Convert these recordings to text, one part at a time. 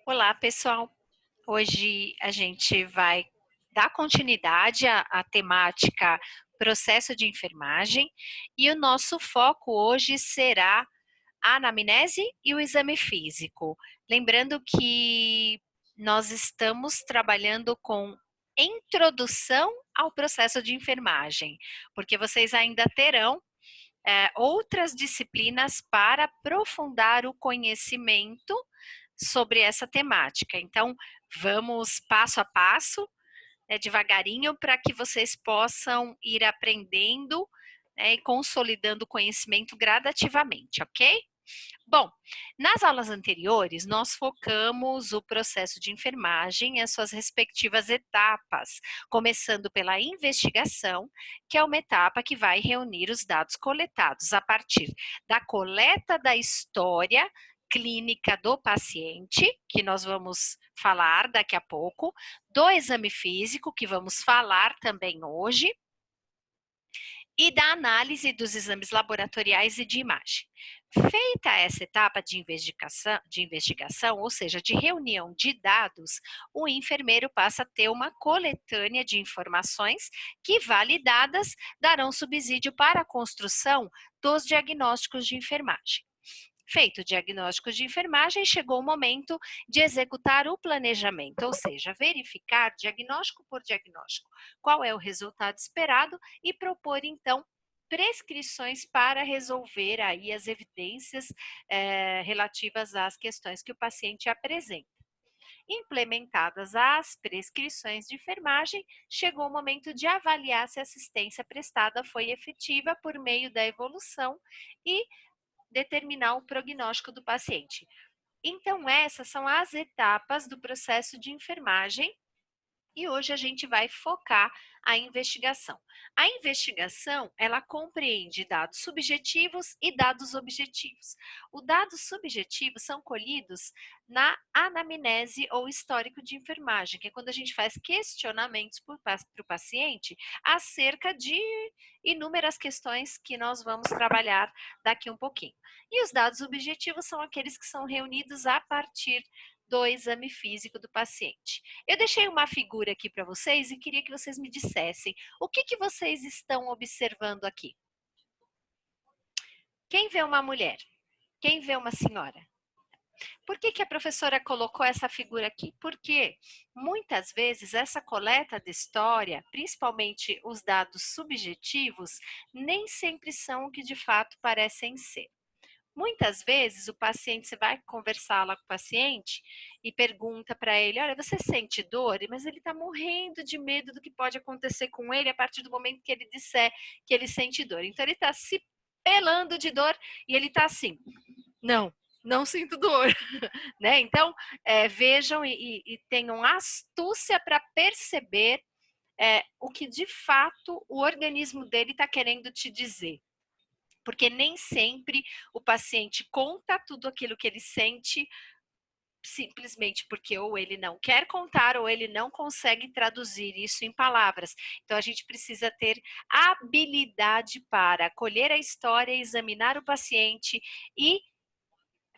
Olá, pessoal. Hoje a gente vai dar continuidade à temática processo de enfermagem e o nosso foco hoje será a anamnese e o exame físico. Lembrando que nós estamos trabalhando com introdução ao processo de enfermagem, porque vocês ainda terão outras disciplinas para aprofundar o conhecimento sobre essa temática. Então, vamos passo a passo, devagarinho, para que vocês possam ir aprendendo, e consolidando o conhecimento gradativamente, ok? Bom, nas aulas anteriores, nós focamos o processo de enfermagem e as suas respectivas etapas, começando pela investigação, que é uma etapa que vai reunir os dados coletados a partir da coleta da história clínica do paciente, que nós vamos falar daqui a pouco, do exame físico, que vamos falar também hoje, e da análise dos exames laboratoriais e de imagem. Feita essa etapa de investigação, ou seja, de reunião de dados, o enfermeiro passa a ter uma coletânea de informações que, validadas, darão subsídio para a construção dos diagnósticos de enfermagem. Feito o diagnóstico de enfermagem, chegou o momento de executar o planejamento, ou seja, verificar diagnóstico por diagnóstico qual é o resultado esperado e propor, então, prescrições para resolver aí as evidências relativas às questões que o paciente apresenta. Implementadas as prescrições de enfermagem, chegou o momento de avaliar se a assistência prestada foi efetiva por meio da evolução e determinar o prognóstico do paciente. Então, essas são as etapas do processo de enfermagem e hoje a gente vai focar a investigação. A investigação, ela compreende dados subjetivos e dados objetivos. Os dados subjetivos são colhidos na anamnese ou histórico de enfermagem, que é quando a gente faz questionamentos para o paciente acerca de inúmeras questões que nós vamos trabalhar daqui um pouquinho. E os dados objetivos são aqueles que são reunidos a partir do exame físico do paciente. Eu deixei uma figura aqui para vocês e queria que vocês me dissessem o que vocês estão observando aqui. Quem vê uma mulher? Quem vê uma senhora? Por que a professora colocou essa figura aqui? Porque muitas vezes essa coleta de história, principalmente os dados subjetivos, nem sempre são o que de fato parecem ser. Muitas vezes o paciente, você vai conversar lá com o paciente e pergunta para ele, olha, você sente dor? Mas ele está morrendo de medo do que pode acontecer com ele a partir do momento que ele disser que ele sente dor. Então ele está se pelando de dor e ele está assim, não sinto dor, né? Então vejam e tenham astúcia para perceber o que de fato o organismo dele está querendo te dizer. Porque nem sempre o paciente conta tudo aquilo que ele sente simplesmente porque ou ele não quer contar ou ele não consegue traduzir isso em palavras. Então a gente precisa ter habilidade para colher a história, examinar o paciente e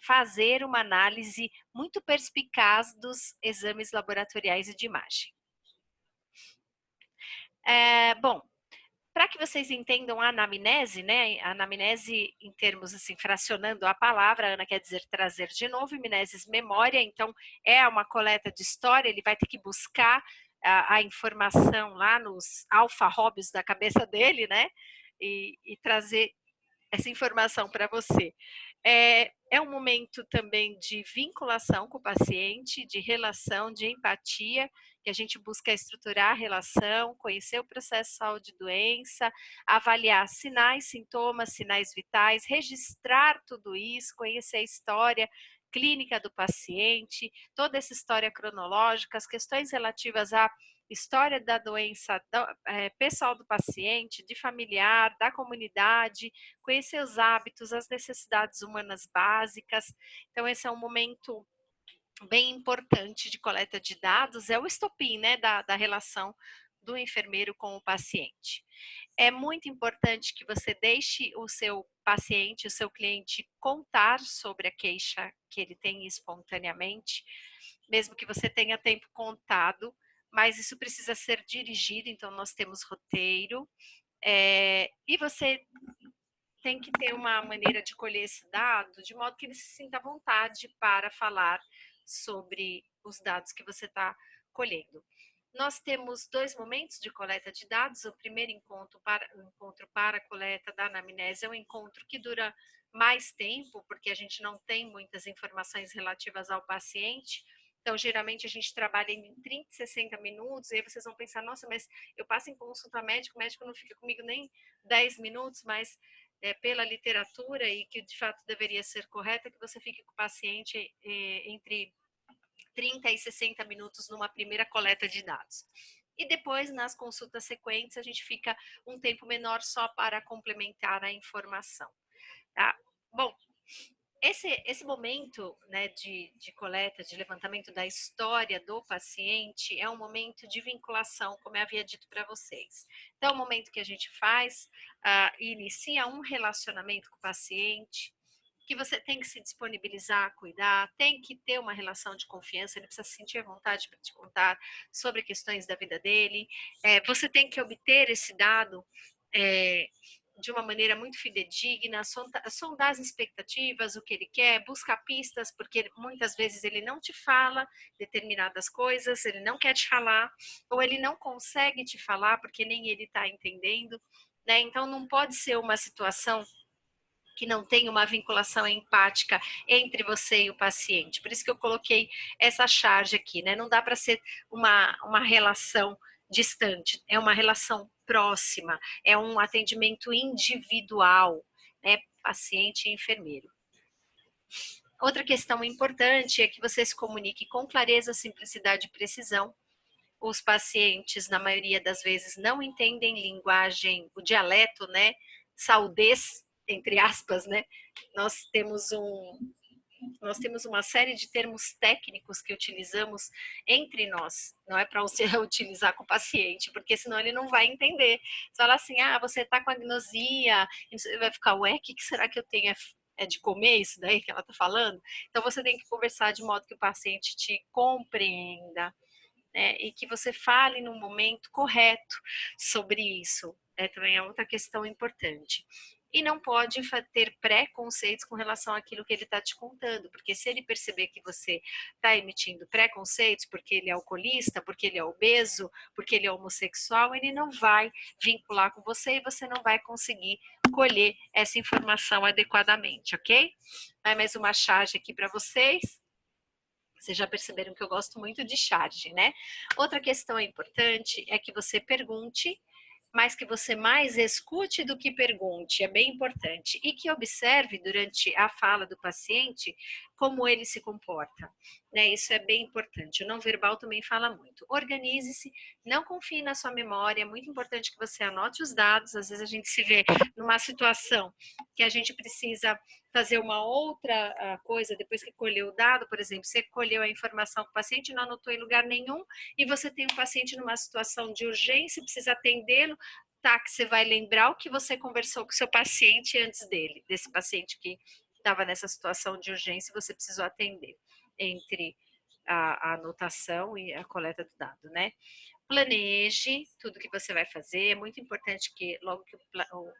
fazer uma análise muito perspicaz dos exames laboratoriais e de imagem. Bom, para que vocês entendam a anamnese, né? A anamnese, em termos assim, fracionando a palavra, Ana quer dizer trazer de novo, mnesis, memória, então é uma coleta de história, ele vai ter que buscar a informação lá nos alfarrobos da cabeça dele, né? E trazer essa informação para você. É um momento também de vinculação com o paciente, de relação, de empatia, que a gente busca estruturar a relação, conhecer o processo de saúde e doença, avaliar sinais, sintomas, sinais vitais, registrar tudo isso, conhecer a história clínica do paciente, toda essa história cronológica, as questões relativas à história da doença pessoal do paciente, de familiar, da comunidade, conhecer os hábitos, as necessidades humanas básicas. Então, esse é um momento bem importante de coleta de dados, é o estopim, né, da relação do enfermeiro com o paciente. É muito importante que você deixe o seu paciente, o seu cliente, contar sobre a queixa que ele tem espontaneamente, mesmo que você tenha tempo contado, mas isso precisa ser dirigido, então nós temos roteiro, e você tem que ter uma maneira de colher esse dado, de modo que ele se sinta à vontade para falar sobre os dados que você está colhendo. Nós temos 2 momentos de coleta de dados. O primeiro encontro para a coleta da anamnese é um encontro que dura mais tempo, porque a gente não tem muitas informações relativas ao paciente. Então, geralmente, a gente trabalha em 30, 60 minutos, e aí vocês vão pensar, nossa, mas eu passo em consulta médico, o médico não fica comigo nem 10 minutos, mas pela literatura, e que de fato deveria ser correta, que você fique com o paciente entre 30 e 60 minutos numa primeira coleta de dados. E depois, nas consultas sequentes, a gente fica um tempo menor só para complementar a informação. Tá? Bom, esse momento, né, de coleta, de levantamento da história do paciente, é um momento de vinculação, como eu havia dito para vocês. Então, é o momento que a gente faz, inicia um relacionamento com o paciente, que você tem que se disponibilizar a cuidar, tem que ter uma relação de confiança, ele precisa sentir vontade para te contar sobre questões da vida dele. Você tem que obter esse dado de uma maneira muito fidedigna, sondar as expectativas, o que ele quer, buscar pistas, porque muitas vezes ele não te fala determinadas coisas, ele não quer te falar, ou ele não consegue te falar porque nem ele está entendendo, né? Então não pode ser uma situação que não tem uma vinculação empática entre você e o paciente. Por isso que eu coloquei essa charge aqui, né? Não dá para ser uma relação distante, é uma relação próxima, é um atendimento individual, né? Paciente e enfermeiro. Outra questão importante é que você se comunique com clareza, simplicidade e precisão. Os pacientes, na maioria das vezes, não entendem linguagem, o dialeto, né? Saudez, entre aspas, né? Nós temos uma série de termos técnicos que utilizamos entre nós, não é para você utilizar com o paciente, porque senão ele não vai entender. Você fala assim, você está com agnosia, ele vai ficar, ué, o que será que eu tenho? É de comer isso daí que ela está falando? Então você tem que conversar de modo que o paciente te compreenda, né, e que você fale no momento correto sobre isso. Também é outra questão importante. E não pode ter preconceitos com relação àquilo que ele está te contando, porque se ele perceber que você está emitindo preconceitos porque ele é alcoolista, porque ele é obeso, porque ele é homossexual, ele não vai vincular com você e você não vai conseguir colher essa informação adequadamente, ok? Vai mais uma charge aqui para vocês. Vocês já perceberam que eu gosto muito de charge, né? Outra questão importante é que você pergunte, mas que você mais escute do que pergunte, é bem importante. E que observe durante a fala do paciente como ele se comporta, né? Isso é bem importante. O não verbal também fala muito. Organize-se, não confie na sua memória, é muito importante que você anote os dados. Às vezes a gente se vê numa situação que a gente precisa fazer uma outra coisa depois que colheu o dado, por exemplo, você colheu a informação que o paciente não anotou em lugar nenhum e você tem um paciente numa situação de urgência, precisa atendê-lo, tá, que você vai lembrar o que você conversou com o seu paciente antes dele, desse paciente que estava nessa situação de urgência e você precisou atender, entre a anotação e a coleta do dado, né? Planeje tudo que você vai fazer. É muito importante que logo que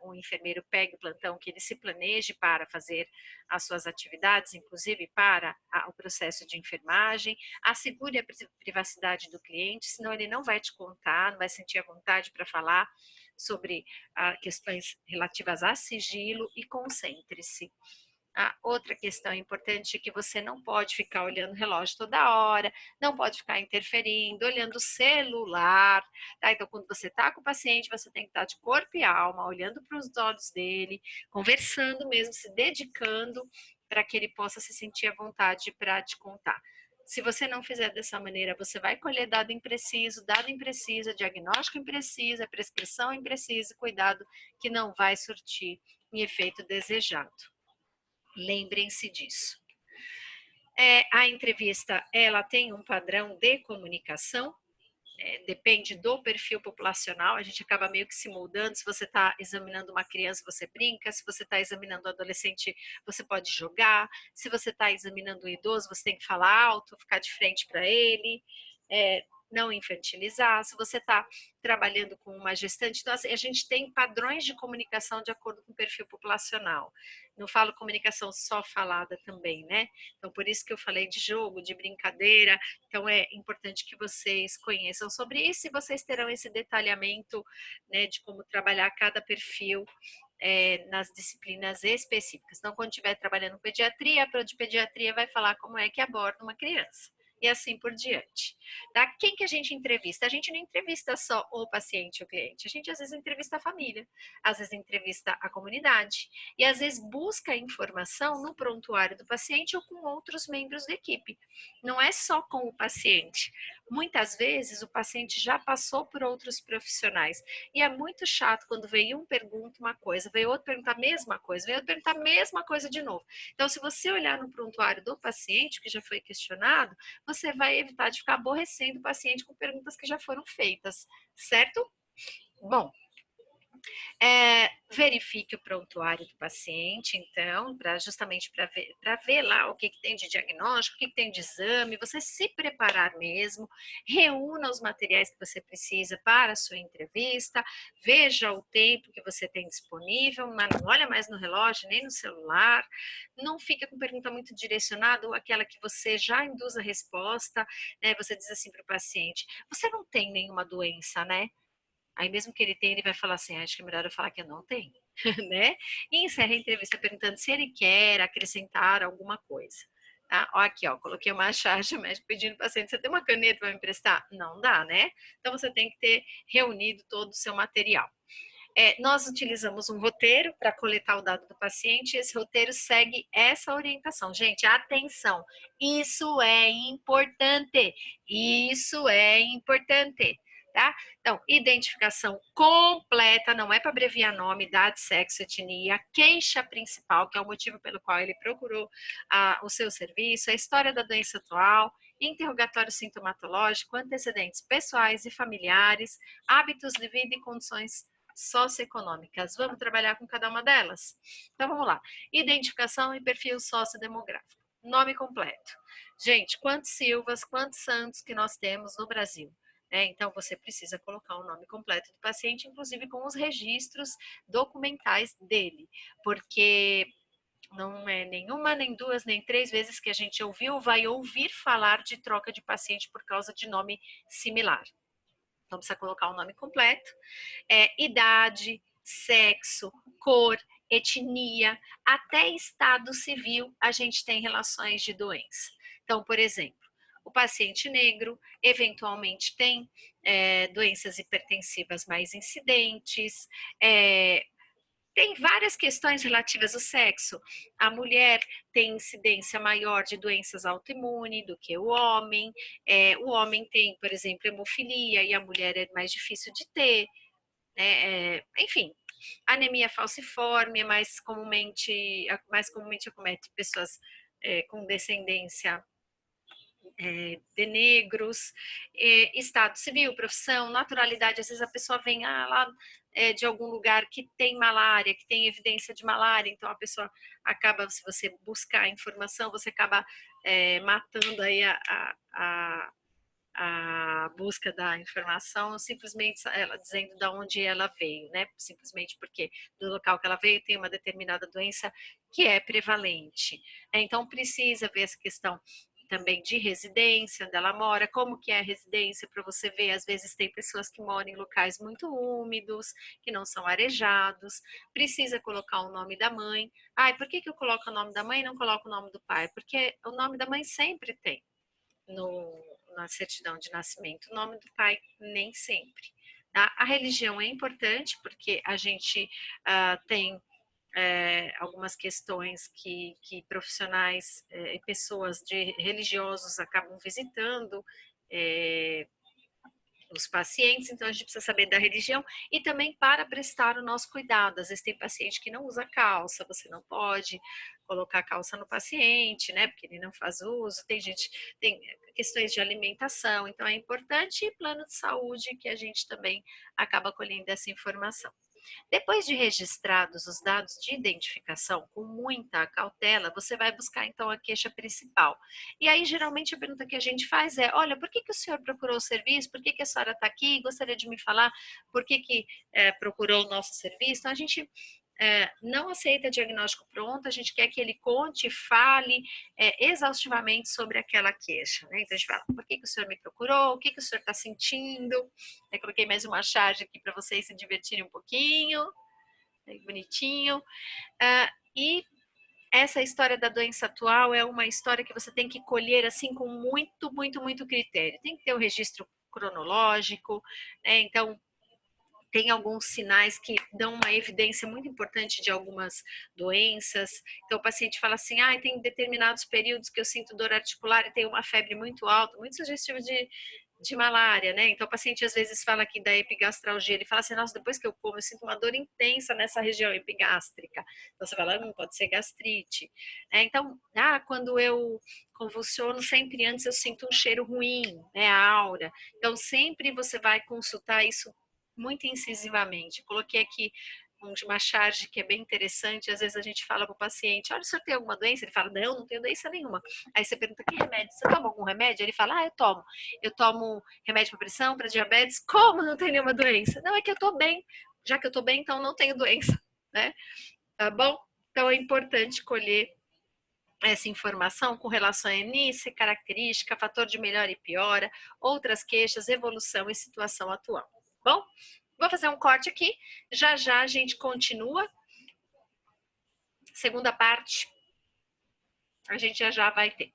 o enfermeiro pegue o plantão, que ele se planeje para fazer as suas atividades, inclusive para o processo de enfermagem. Assegure a privacidade do cliente, senão ele não vai te contar, não vai sentir a vontade para falar sobre questões relativas a sigilo, e concentre-se. A outra questão importante é que você não pode ficar olhando o relógio toda hora, não pode ficar interferindo, olhando o celular, tá? Então, quando você está com o paciente, você tem que estar de corpo e alma, olhando para os olhos dele, conversando mesmo, se dedicando para que ele possa se sentir à vontade para te contar. Se você não fizer dessa maneira, você vai colher dado impreciso, diagnóstico impreciso, prescrição imprecisa, cuidado que não vai surtir em efeito desejado. Lembrem-se disso. A entrevista, ela tem um padrão de comunicação, depende do perfil populacional, a gente acaba meio que se moldando. Se você está examinando uma criança, você brinca. Se você está examinando um adolescente, você pode jogar. Se você está examinando um idoso, você tem que falar alto, ficar de frente para ele, não infantilizar. Se você está trabalhando com uma gestante, então assim, a gente tem padrões de comunicação de acordo com o perfil populacional. Não falo comunicação só falada também, né? Então, por isso que eu falei de jogo, de brincadeira. Então, é importante que vocês conheçam sobre isso e vocês terão esse detalhamento, né, de como trabalhar cada perfil nas disciplinas específicas. Então, quando estiver trabalhando pediatria, a de pediatria vai falar como é que aborda uma criança. E assim por diante. Tá? Quem que a gente entrevista? A gente não entrevista só o paciente, o cliente. A gente às vezes entrevista a família, às vezes entrevista a comunidade e às vezes busca informação no prontuário do paciente ou com outros membros da equipe. Não é só com o paciente. Muitas vezes o paciente já passou por outros profissionais e é muito chato quando veio um pergunta uma coisa, veio outro perguntar a mesma coisa, veio outro perguntar a mesma coisa de novo. Então, se você olhar no prontuário do paciente que já foi questionado, você vai evitar de ficar aborrecendo o paciente com perguntas que já foram feitas, certo? Bom, verifique o prontuário do paciente, então, justamente para ver lá o que tem de diagnóstico, o que tem de exame, você se preparar mesmo, reúna os materiais que você precisa para a sua entrevista, veja o tempo que você tem disponível, mas não olha mais no relógio, nem no celular, não fica com pergunta muito direcionada ou aquela que você já induz a resposta, né? Você diz assim para o paciente, você não tem nenhuma doença, né? Aí mesmo que ele tenha, ele vai falar assim, acho que é melhor eu falar que eu não tenho, né? E encerra a entrevista perguntando se ele quer acrescentar alguma coisa. Tá? Ó, aqui, ó, coloquei uma charge médica pedindo ao paciente, você tem uma caneta para me emprestar? Não dá, né? Então você tem que ter reunido todo o seu material. Nós utilizamos um roteiro para coletar o dado do paciente e esse roteiro segue essa orientação. Gente, atenção, isso é importante, isso é importante. Tá? Então, identificação completa, não é para abreviar nome, idade, sexo, etnia, queixa principal, que é o motivo pelo qual ele procurou o seu serviço, a história da doença atual, interrogatório sintomatológico, antecedentes pessoais e familiares, hábitos de vida e condições socioeconômicas. Vamos trabalhar com cada uma delas? Então vamos lá. Identificação e perfil sociodemográfico. Nome completo. Gente, quantos Silvas, quantos Santos que nós temos no Brasil? Então, você precisa colocar o nome completo do paciente, inclusive com os registros documentais dele, porque não é nenhuma, nem duas, nem três vezes que a gente ouviu ou vai ouvir falar de troca de paciente por causa de nome similar. Então, precisa colocar o nome completo, idade, sexo, cor, etnia, até estado civil, a gente tem relações de doença. Então, por exemplo, o paciente negro eventualmente tem doenças hipertensivas mais incidentes, tem várias questões relativas ao sexo. A mulher tem incidência maior de doenças autoimunes do que o homem. O homem tem, por exemplo, hemofilia e a mulher é mais difícil de ter. Enfim, anemia falciforme é mais comumente acomete pessoas com descendência de negros, estado civil, profissão, naturalidade. Às vezes a pessoa vem lá de algum lugar que tem malária, que tem evidência de malária, então a pessoa acaba, se você buscar informação, você acaba matando aí a busca da informação, simplesmente ela dizendo de onde ela veio, né? Simplesmente porque do local que ela veio tem uma determinada doença que é prevalente. Então precisa ver essa questão também de residência, onde ela mora, como que é a residência, para você ver, às vezes tem pessoas que moram em locais muito úmidos, que não são arejados, precisa colocar o nome da mãe. Por que eu coloco o nome da mãe e não coloco o nome do pai? Porque o nome da mãe sempre tem na certidão de nascimento, o nome do pai nem sempre. Tá? A religião é importante porque a gente tem algumas questões que profissionais e pessoas de religiosos acabam visitando os pacientes, então a gente precisa saber da religião e também para prestar o nosso cuidado. Às vezes tem paciente que não usa calça, você não pode colocar calça no paciente, né? Porque ele não faz uso. Tem gente, tem questões de alimentação, então é importante plano de saúde que a gente também acaba colhendo essa informação. Depois de registrados os dados de identificação, com muita cautela, você vai buscar então a queixa principal. E aí, geralmente, a pergunta que a gente faz é: olha, por que, que o senhor procurou o serviço? Por que, que a senhora está aqui? Gostaria de me falar por que, que procurou o nosso serviço? Então, a gente não aceita diagnóstico pronto, a gente quer que ele conte, fale exaustivamente sobre aquela queixa. Né? Então a gente fala, por que, que o senhor me procurou? O que, que o senhor está sentindo? Eu coloquei mais uma charge aqui para vocês se divertirem um pouquinho. Bonitinho. E essa história da doença atual é uma história que você tem que colher assim com muito, muito, muito critério. Tem que ter o registro cronológico, né? Então tem alguns sinais que dão uma evidência muito importante de algumas doenças. Então, o paciente fala assim, tem determinados períodos que eu sinto dor articular e tenho uma febre muito alta, muito sugestivo de malária, né? Então, o paciente às vezes fala aqui da epigastralgia, ele fala assim, nossa, depois que eu como, eu sinto uma dor intensa nessa região epigástrica. Então, você fala, pode ser gastrite. Então, quando eu convulsiono, sempre antes eu sinto um cheiro ruim, né, a aura. Então, sempre você vai consultar isso muito incisivamente. Coloquei aqui uma charge que é bem interessante. Às vezes a gente fala para o paciente, olha, o senhor tem alguma doença? Ele fala, não tenho doença nenhuma. Aí você pergunta, que remédio? Você toma algum remédio? Ele fala, eu tomo. Eu tomo remédio para pressão, para diabetes. Como não tem nenhuma doença? Não, é que eu estou bem. Já que eu estou bem, então não tenho doença, né? Tá bom? Então é importante colher essa informação com relação a início, característica, fator de melhora e piora, outras queixas, evolução e situação atual. Bom, vou fazer um corte aqui, já já a gente continua. Segunda parte, a gente já vai ter.